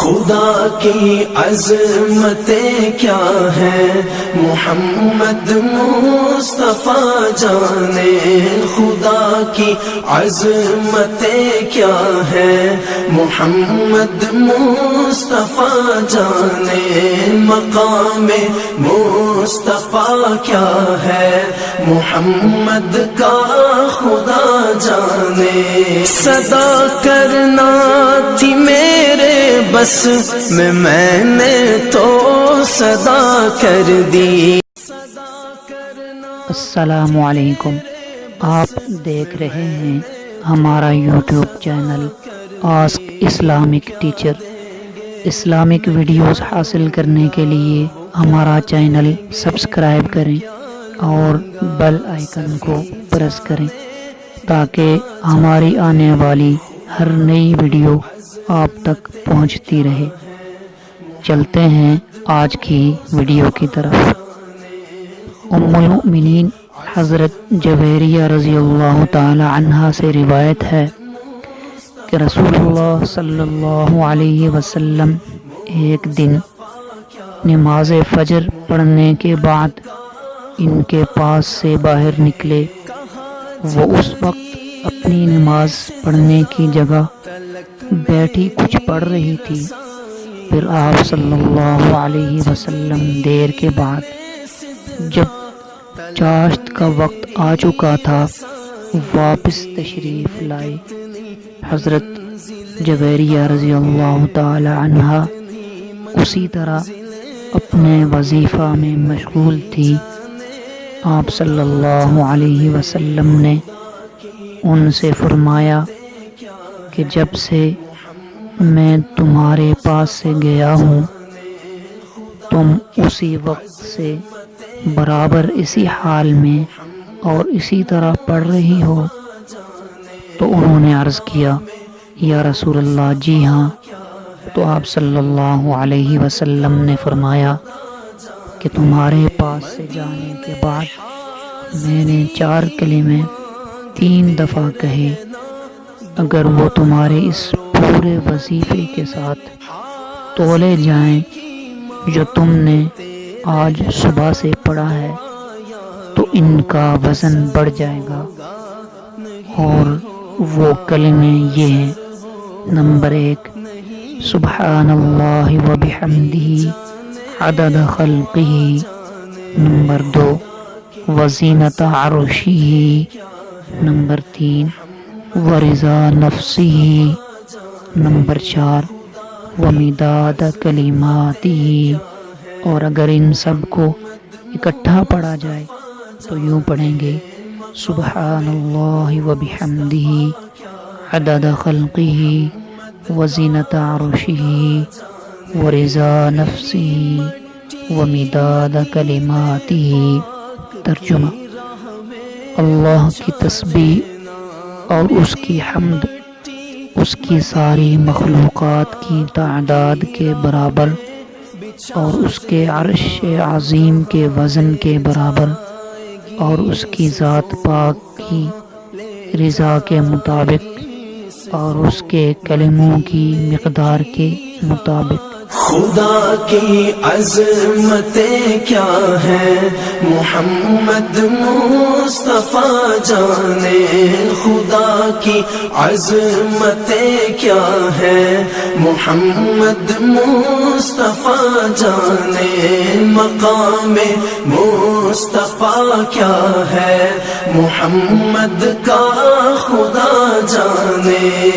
خدا کی عظمتیں کیا ہیں محمد مصطفیٰ جانے، خدا کی عظمتیں کیا ہیں محمد مصطفیٰ جانے، مقام مصطفیٰ کیا ہے محمد کا خدا جانے۔ صدا کرنا تھی میرے بس میں نے تو صدا کر دی۔ السلام علیکم، آپ دیکھ رہے ہیں ہمارا YouTube channel ask Islamic teacher. Islamic videos حاصل کرنے کے لیے ہمارا چینل سبسکرائب کریں اور بیل آئیکن کو پریس کریں تاکہ ہماری آنے والی ہر نئی ویڈیو آپ تک پہنچتی رہے۔ چلتے ہیں آج کی ویڈیو کی طرف۔ ام المؤمنین حضرت جویریہ رضی اللہ تعالی عنہا سے روایت ہے کہ رسول اللہ صلی اللہ علیہ وسلم ایک دن نماز فجر پڑھنے کے بعد ان کے پاس سے باہر نکلے۔ وہ اس وقت اپنی نماز پڑھنے کی جگہ بیٹھی کچھ پڑھ رہی تھی۔ پھر آپ صلی اللہ علیہ وسلم دیر کے بعد جب چاشت کا وقت آ چکا تھا واپس تشریف لائے۔ حضرت جویریہ رضی اللہ تعالی عنہا اسی طرح اپنے وظیفہ میں مشغول تھی۔ آپ صلی اللہ علیہ وسلم نے ان سے فرمایا کہ جب سے میں تمہارے پاس سے گیا ہوں تم اسی وقت سے برابر اسی حال میں اور اسی طرح پڑھ رہی ہو۔ تو انہوں نے عرض کیا یا رسول اللہ جی ہاں۔ تو آپ صلی اللہ علیہ وسلم نے فرمایا کہ تمہارے پاس سے جانے کے بعد میں نے 4 کلمے 3 دفعہ کہے، اگر وہ تمہارے اس پورے وظیفے کے ساتھ تولے جائیں جو تم نے آج صبح سے پڑھا ہے تو ان کا وزن بڑھ جائے گا۔ اور وہ کلمے یہ ہیں: نمبر 1 سبحان اللہ و بحمدہ عدد خلقہ، نمبر 2 وزینۃ عرشہ، نمبر 3 ورضا نفسہ، نمبر 4 ومداد کلماتہ۔ اور اگر ان سب کو اکٹھا پڑھا جائے تو یوں پڑھیں گے: سبحان اللہ و بحمدہ عدد خلقہ وزینۃ عرشہ ورضا نفسہ ومداد کلماتہ۔ ترجمہ: اللہ کی تسبیح اور اس کی حمد اس کی ساری مخلوقات کی تعداد کے برابر اور اس کے عرش عظیم کے وزن کے برابر اور اس کی ذات پاک کی رضا کے مطابق اور اس کے کلموں کی مقدار کے مطابق۔ خدا کی عظمتیں کیا ہیں محمد مصطفیٰ جانے، خدا کی عظمتیں کیا ہیں محمد مصطفیٰ جانے، مقام مصطفیٰ کیا ہے محمد کا خدا جانے۔